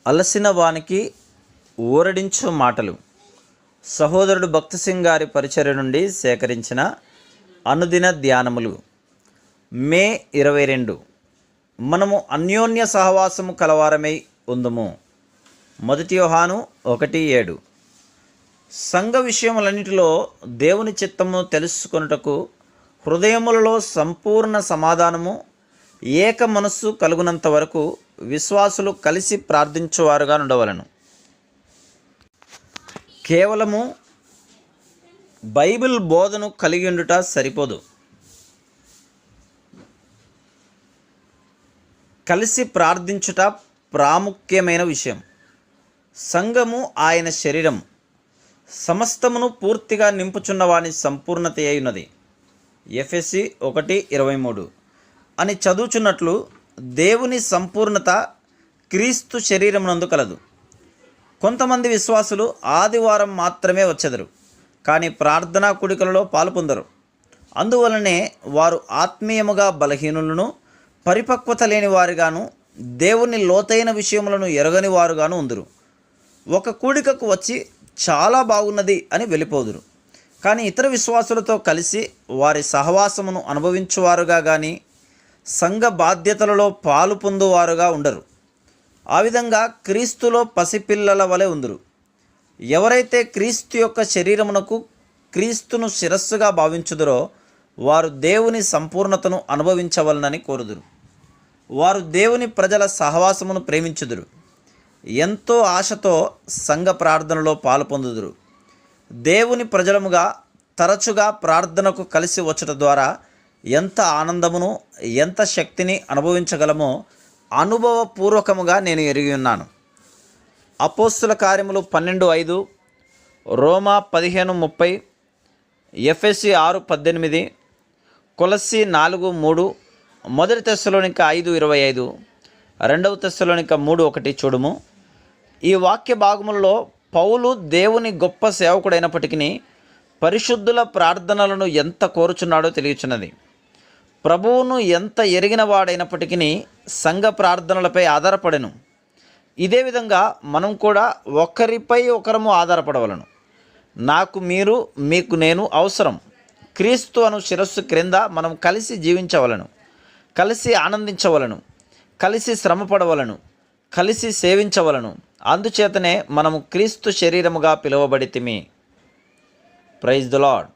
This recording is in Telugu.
అలసిన వానికి ఊరడించు మాటలు. సహోదరుడు భక్తి సింగ్ గారి పరిచర్య నుండి సేకరించిన అనుదిన ధ్యానములు. మే 22. మనము అన్యోన్య సహవాసము కలవారమై ఉందుము. 1 యోహాను 1:7. సంఘ విషయములన్నిటిలో దేవుని చిత్తము తెలుసుకొనుటకు హృదయములలో సంపూర్ణ సమాధానము, ఏక మనస్సు కలుగునంత వరకు విశ్వాసులు కలిసి ప్రార్థించువారుగా ఉండవలను. కేవలము బైబిల్ బోధను కలిగి ఉండుట సరిపోదు. కలిసి ప్రార్థించుట ప్రాముఖ్యమైన విషయం. సంఘము ఆయన శరీరం, సమస్తమును పూర్తిగా నింపుచున్న వాని సంపూర్ణత అయినది. ఎఫెసీ 1:23 అని చదువుచున్నట్లు దేవుని సంపూర్ణత క్రీస్తు శరీరమునందు కలదు. కొంతమంది విశ్వాసులు ఆదివారం మాత్రమే వచ్చెదరు, కానీ ప్రార్థనా కూడికలలో పాల్పొందరు. అందువలనే వారు ఆత్మీయముగా బలహీనులను, పరిపక్వత లేని వారుగాను, దేవుని లోతైన విషయములను ఎరగని వారుగాను ఉందురు. ఒక కూడికకు వచ్చి చాలా బాగున్నది అని వెళ్ళిపోదురు, కానీ ఇతర విశ్వాసులతో కలిసి వారి సహవాసమును అనుభవించువారుగా కానీ సంఘ బాధ్యతలలో పాలు పొందువారుగా ఉండరు. ఆ విధంగా క్రీస్తులో పసిపిల్లల వలె ఉందురు. ఎవరైతే క్రీస్తు యొక్క శరీరమునకు క్రీస్తును శిరస్సుగా భావించుదురో వారు దేవుని సంపూర్ణతను అనుభవించవలనని కోరుదురు. వారు దేవుని ప్రజల సహవాసమును ప్రేమించుదురు. ఎంతో ఆశతో సంఘ ప్రార్థనలో పాలు పొందుదురు. దేవుని ప్రజలముగా తరచుగా ప్రార్థనకు కలిసి వచ్చుట ద్వారా ఎంత ఆనందమును, ఎంత శక్తిని అనుభవించగలమో అనుభవపూర్వకముగా నేను ఎరిగి ఉన్నాను. అపోస్తుల కార్యములు 12:5, రోమా 15:30, ఎఫెసీ 6:18, కొలస్సీ 4:3, 1 తెస్సలోనిక 5:25, 2 తెస్సలోనిక 3:1 చూడుము. ఈ వాక్య భాగములలో పౌలు దేవుని గొప్ప సేవకుడైనప్పటికీ పరిశుద్ధుల ప్రార్థనలను ఎంత కోరుచున్నాడో తెలియచున్నది. ప్రభువును ఎంత ఎరిగిన వాడైనప్పటికీ సంఘ ప్రార్థనలపై ఆధారపడెను. ఇదే విధంగా మనం కూడా ఒకరిపై ఒకరము ఆధారపడవలను. నాకు మీరు, మీకు నేను అవసరం. క్రీస్తు అను శిరస్సు క్రింద మనం కలిసి జీవించవలను, కలిసి ఆనందించవలను, కలిసి శ్రమపడవలను, కలిసి సేవించవలను. అందుచేతనే మనము క్రీస్తు శరీరముగా పిలువబడితిమి. Praise the lord.